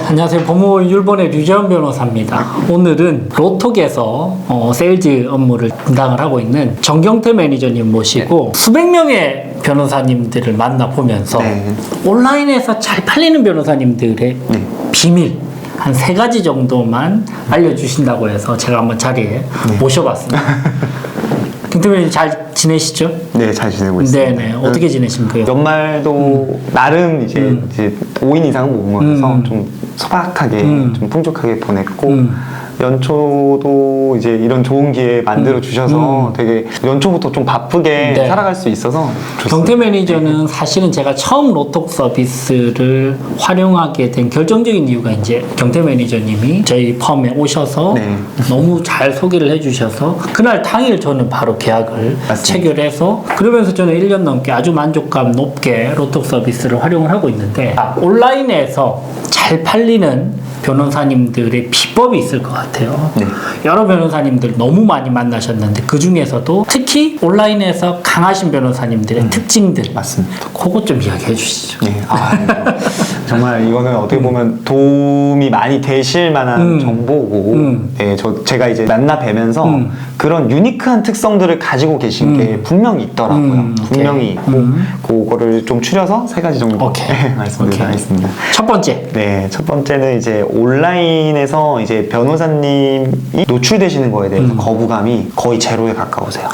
안녕하세요. 법무율본의 류재원 변호사입니다. 오늘은 로톡에서 세일즈 업무를 담당을 하고 있는 정경태 매니저님 모시고 수백 명의 변호사님들을 만나보면서 온라인에서 잘 팔리는 변호사님들의 비밀 한 3가지 정도만 알려주신다고 해서 제가 한번 자리에 모셔봤습니다. 경태 매니저님 잘 지내시죠? 네, 잘 지내고 있습니다. 네네. 어떻게 지내십니까? 연말도 나름 이제 5인 이상은 못 모여서 좀 소박하게 좀 풍족하게 보냈고 연초도 이제 이런 좋은 기회 만들어 주셔서 되게 연초부터 좀 바쁘게 살아갈 수 있어서 좋습니다. 경태 매니저는 사실은 제가 처음 로톡 서비스를 활용하게 된 결정적인 이유가 이제 경태 매니저님이 저희 펌에 오셔서 너무 잘 소개를 해주셔서 그날 당일 저는 바로 계약을 체결해서 그러면서 저는 1년 넘게 아주 만족감 높게 로톡 서비스를 활용을 하고 있는데 온라인에서 잘 팔리는 변호사님들의 비법이 있을 것 같아요. 여러 변호사님들 너무 많이 만나셨는데 그 중에서도 특히 온라인에서 강하신 변호사님들의 특징들 맞습니다. 그거 좀 이야기해 주시죠. 네. 정말 이거는 어떻게 보면 도움이 많이 되실 만한 정보고 네, 제가 이제 만나 뵈면서 그런 유니크한 특성들을 가지고 계신 게 분명히 있더라고요. 분명히 있고 그거를 좀 추려서 3가지 정도 말씀드리겠습니다. 첫 번째. 네, 첫 번째는 이제 온라인에서 이제 변호사님이 노출되시는 거에 대해서 거부감이 거의 제로에 가까우세요.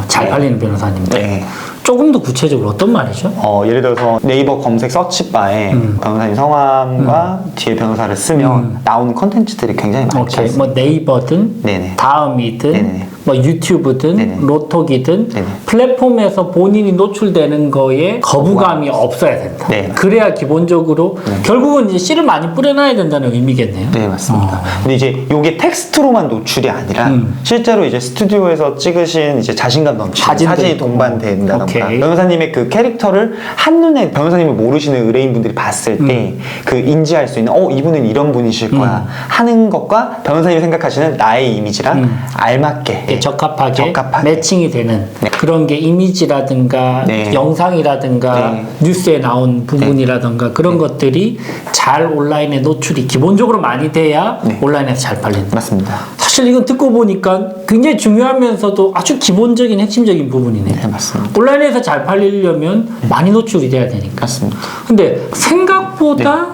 잘 팔리는 변호사님들. 네. 조금 더 구체적으로 어떤 말이죠? 예를 들어서 네이버 검색 서치바에 변호사님 성함과 뒤에 변호사를 쓰면 나오는 컨텐츠들이 굉장히 많지 않습니까? 뭐 네이버든 다음이든 뭐 유튜브든 로톡이든 플랫폼에서 본인이 노출되는 거에 거부감이 없어야 된다. 그래야 기본적으로 결국은 이제 씨를 많이 뿌려놔야 된다는 의미겠네요. 네, 맞습니다. 근데 이제 이게 텍스트로만 노출이 아니라 실제로 이제 스튜디오에서 찍으신 이제 자신감 넘치는 사진이 동반된다던가 변호사님의 그 캐릭터를 한눈에 변호사님을 모르시는 의뢰인분들이 봤을 때 그 인지할 수 있는 이분은 이런 분이실 거야 하는 것과 변호사님이 생각하시는 나의 이미지랑 알맞게 적합하게 매칭이 되는 그런 게 이미지라든가 영상이라든가 뉴스에 나온 부분이라든가 그런 것들이 잘 온라인에 노출이 기본적으로 많이 돼야 온라인에서 잘 팔린다. 맞습니다. 사실 이건 듣고 보니까 굉장히 중요하면서도 아주 기본적인 핵심적인 부분이네요. 네, 맞습니다. 온라인에서 잘 팔리려면 많이 노출이 돼야 되니까. 맞습니다. 근데 생각보다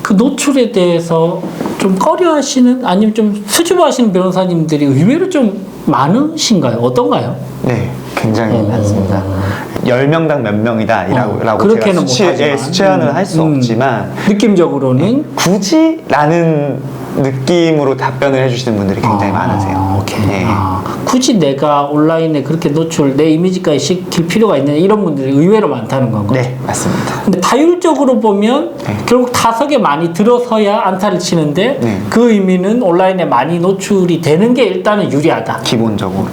그 노출에 대해서 좀 꺼려하시는 아니면 좀 수줍어하시는 변호사님들이 의외로 좀 많으신가요? 어떤가요? 네, 굉장히 많습니다. 10명당 몇 명이다 라고 그렇게는 제가 수치화는 할 수 없지만 느낌적으로는 굳이 라는 느낌으로 답변을 해주시는 분들이 굉장히 많으세요. 굳이 내가 온라인에 그렇게 노출 내 이미지까지 시킬 필요가 있느냐 이런 분들이 의외로 많다는 건가요? 네, 맞습니다. 근데 타율적으로 보면 결국 타석에 많이 들어서야 안타를 치는데 그 의미는 온라인에 많이 노출이 되는 게 일단은 유리하다. 기본적으로.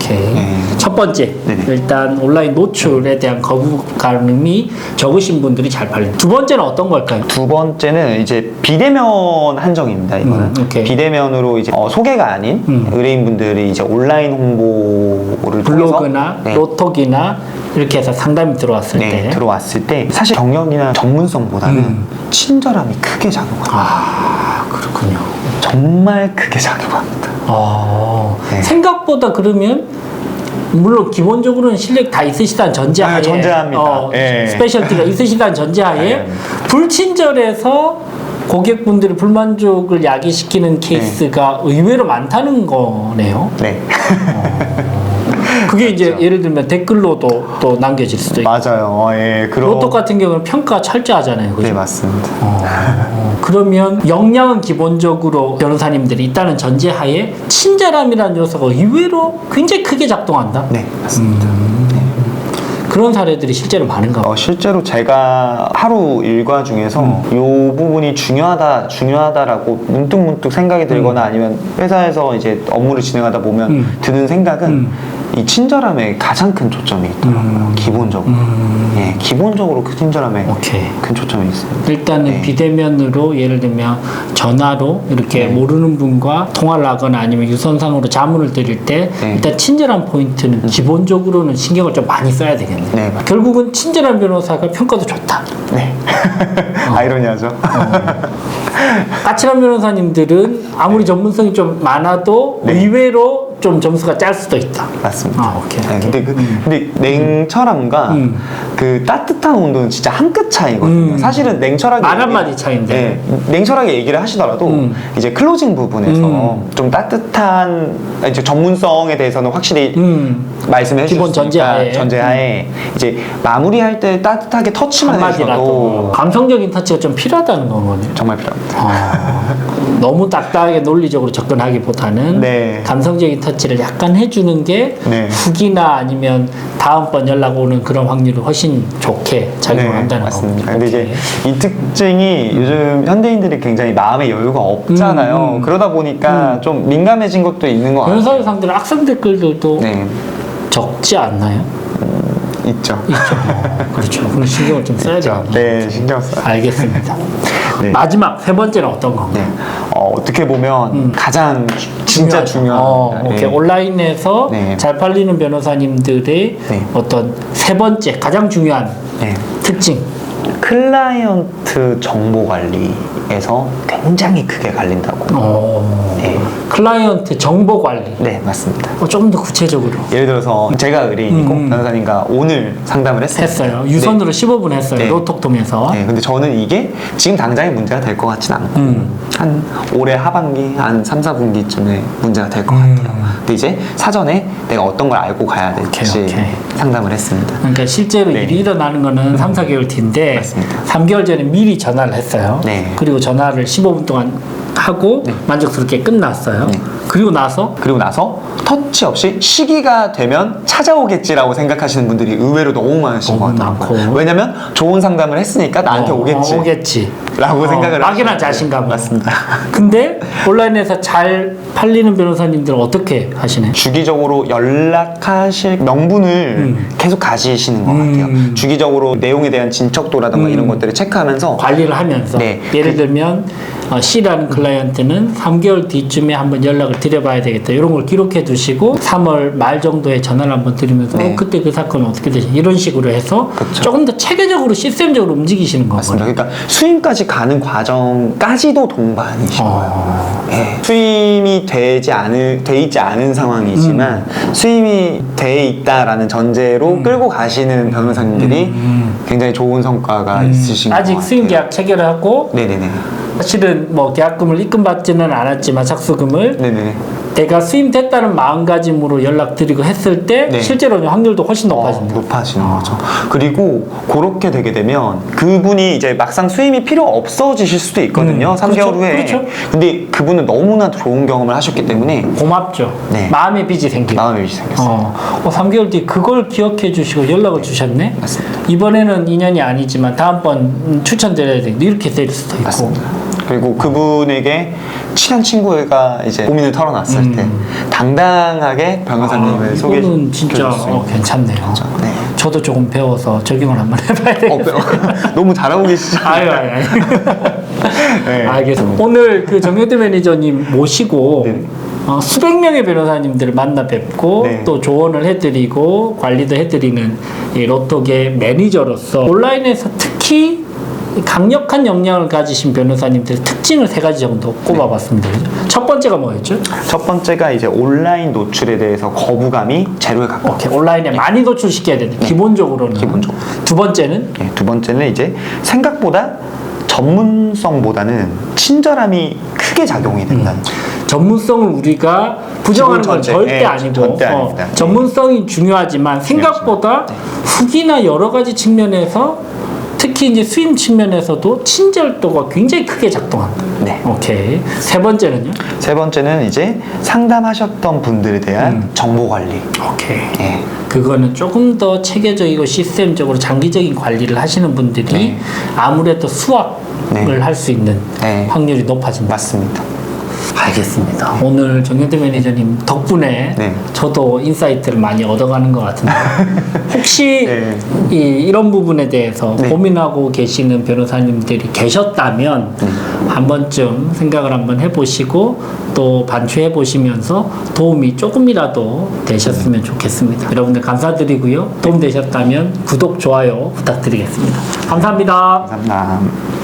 첫 번째, 일단 온라인 노출에 대한 거부감이 적으신 분들이 잘 팔린다. 두 번째는 어떤 걸까요? 두 번째는 이제 비대면 한정입니다. 이거는 비대면으로 이제 소개가 아닌 의뢰인분들이 이제 온라인 홍보를 블로그나 로톡이나 이렇게 해서 상담이 들어왔을 때 사실 경력이나 전문성보다는 친절함이 크게 작용합니다. 그렇군요. 정말 크게 작용합니다. 생각보다 그러면 물론 기본적으로는 실력 다 있으시다는 전제하에 전제합니다. 스페셜티가 있으시다는 전제하에 불친절해서 고객분들의 불만족을 야기시키는 케이스가 의외로 많다는 거네요. 네. 그게 이제 예를 들면 댓글로도 또 남겨질 수도 있고. 맞아요. 로톡 같은 경우는 평가 철저하잖아요. 그죠? 네, 맞습니다. 그러면 역량은 기본적으로 변호사님들이 있다는 전제하에 친절함이라는 요소가 의외로 굉장히 크게 작동한다? 네, 맞습니다. 그런 사례들이 실제로 많은가 봐요. 실제로 제가 하루 일과 중에서 이 부분이 중요하다라고 문득문득 생각이 들거나 아니면 회사에서 이제 업무를 진행하다 보면 드는 생각은 이 친절함에 가장 큰 초점이 있더라고요. 기본적으로. 예, 기본적으로 그 친절함에 큰 초점이 있습니다. 일단은 비대면으로 예를 들면 전화로 이렇게 모르는 분과 통화를 하거나 아니면 유선상으로 자문을 드릴 때 일단 친절한 포인트는 기본적으로는 신경을 좀 많이 써야 되겠네요. 네, 결국은 친절한 변호사가 평가도 좋다. 네. 아이러니하죠. 까칠한 변호사님들은 아무리 전문성이 좀 많아도 의외로 좀 점수가 짤 수도 있다. 맞습니다. 오케이. 네, 근데 냉철함과 그 따뜻한 온도는 진짜 한 끗 차이거든요. 사실은 냉철하게 말 한마디 차이인데. 냉철하게 얘기를 하시더라도 이제 클로징 부분에서 좀 따뜻한 이제 전문성에 대해서는 확실히 말씀해 기본 주셨으니까 전제하에 이제 마무리할 때 따뜻하게 터치만 해주셔도 감성적인 터치가 좀 필요하다는 거거든요. 정말 필요합니다. 너무 딱딱하게 논리적으로 접근하기보다는 감성적인 터치를 약간 해주는 게 후기나 아니면 다음번 연락 오는 그런 확률을 훨씬 좋게 작용한다는 맞습니다. 근데 이제 이 특징이 요즘 현대인들이 굉장히 마음의 여유가 없잖아요. 그러다 보니까 좀 민감해진 것도 있는 것 같아요. 변호사를 상대로 악성 댓글들도 적지 않나요? 있죠. 그렇죠. 그럼 신경을 좀 써야 돼요. 네, 신경 써요. 알겠습니다. 마지막 세 번째는 어떤 건가요? 어떻게 보면 가장 진짜 중요한 온라인에서 잘 팔리는 변호사님들의 어떤 세 번째 가장 중요한 특징. 클라이언트 정보 관리에서 굉장히 크게 갈린다고. 클라이언트 정보 관리. 네, 맞습니다. 조금 더 구체적으로. 예를 들어서 제가 의뢰인이고 변호사님과 오늘 상담을 했어요. 유선으로 15분 했어요. 로톡 통해서. 근데 저는 이게 지금 당장에 문제가 될 것 같진 않고 한 올해 하반기 한 3, 4분기쯤에 문제가 될 것 같더라고요. 근데 이제 사전에 내가 어떤 걸 알고 가야 될지 상담을 했습니다. 그러니까 실제로 일이 일어나는 거는 3, 4개월 뒤인데 맞습니다. 3개월 전에 미리 전화를 했어요. 그리고 전화를 15분 동안 하고 만족스럽게 끝났어요. 그리고 나서 터치 없이 시기가 되면 찾아오겠지라고 생각하시는 분들이 의외로 너무 많으신 것 같더라고요. 왜냐면 좋은 상담을 했으니까 나한테 오겠지 라고 생각을 막연한 자신감으로. 맞습니다. 근데 온라인에서 잘 팔리는 변호사님들은 어떻게 하시나요? 주기적으로 연락하실 명분을 계속 가지시는 것 같아요. 주기적으로 내용에 대한 진척도라든가 이런 것들을 체크하면서 관리를 하면서 예를 들면 C라는 클라이언트는 3개월 뒤쯤에 한번 연락을 드려봐야 되겠다. 이런 걸 기록해 두시고 3월 말 정도에 전화를 한번 드리면서 그때 그 사건은 어떻게 되지? 이런 식으로 해서 조금 더 체계적으로 시스템적으로 움직이시는 거예요. 맞습니다. 그러니까 수임까지 가는 과정까지도 동반이신 거예요. 수임이 돼 있지 않은 상황이지만 수임이 돼 있다라는 전제로 끌고 가시는 변호사님들이 굉장히 좋은 성과가 있으신 것 같아요. 아직 수임 계약 체결을 하고 사실은 뭐 계약금을 입금받지는 않았지만 착수금을 내가 수임됐다는 마음가짐으로 연락드리고 했을 때 실제로 확률도 훨씬 높아지는 거죠. 그리고 그렇게 되게 되면 그분이 이제 막상 수임이 필요 없어지실 수도 있거든요. 3개월 후에. 근데 그분은 너무나 좋은 경험을 하셨기 때문에 고맙죠. 마음의 빚이 생겼어요. 3개월 뒤 그걸 기억해 주시고 연락을 주셨네. 맞습니다. 이번에는 인연이 아니지만 다음번 추천드려야 돼. 이렇게 될 수도 있고. 맞습니다. 그리고 그분에게 친한 친구가 이제 고민을 털어놨을 때 당당하게 변호사님을 소개해 이거는 진짜 괜찮네요. 저도 조금 배워서 적용을 한번 해봐야 되겠어요. 너무 잘하고 계시죠? 아유. 알겠습니다. 오늘 그 정효대 매니저님 모시고 수백 명의 변호사님들을 만나 뵙고 또 조언을 해드리고 관리도 해드리는 이 로톡의 매니저로서 온라인에서 특히 강력한 역량을 가지신 변호사님들의 특징을 세 가지 정도 꼽아봤습니다. 첫 번째가 뭐였죠? 첫 번째가 이제 온라인 노출에 대해서 거부감이 제로에 가까워. 온라인에 많이 노출시켜야 된다. 기본적으로는. 두 번째는? 두 번째는 이제 생각보다 전문성보다는 친절함이 크게 작용이 된다는 거죠. 전문성을 우리가 부정하는 건 절대 아니고 절대 아닙니다. 전문성이 중요하지만 생각보다 후기나 여러 가지 측면에서 특히 이제 수임 측면에서도 친절도가 굉장히 크게 작동한다. 오케이. 세 번째는요? 세 번째는 이제 상담하셨던 분들에 대한 정보 관리. 오케이. 그거는 조금 더 체계적이고 시스템적으로 장기적인 관리를 하시는 분들이 아무래도 수확을 할 수 있는 확률이 높아진다. 맞습니다. 알겠습니다. 오늘 정현태 매니저님 덕분에 네. 저도 인사이트를 많이 얻어가는 것 같은데 혹시 네. 이런 부분에 대해서 네. 고민하고 계시는 변호사님들이 계셨다면 한 번쯤 생각을 한번 해보시고 또 반추해 보시면서 도움이 조금이라도 되셨으면 좋겠습니다. 여러분들 감사드리고요. 도움 되셨다면 구독, 좋아요 부탁드리겠습니다. 감사합니다. 감사합니다.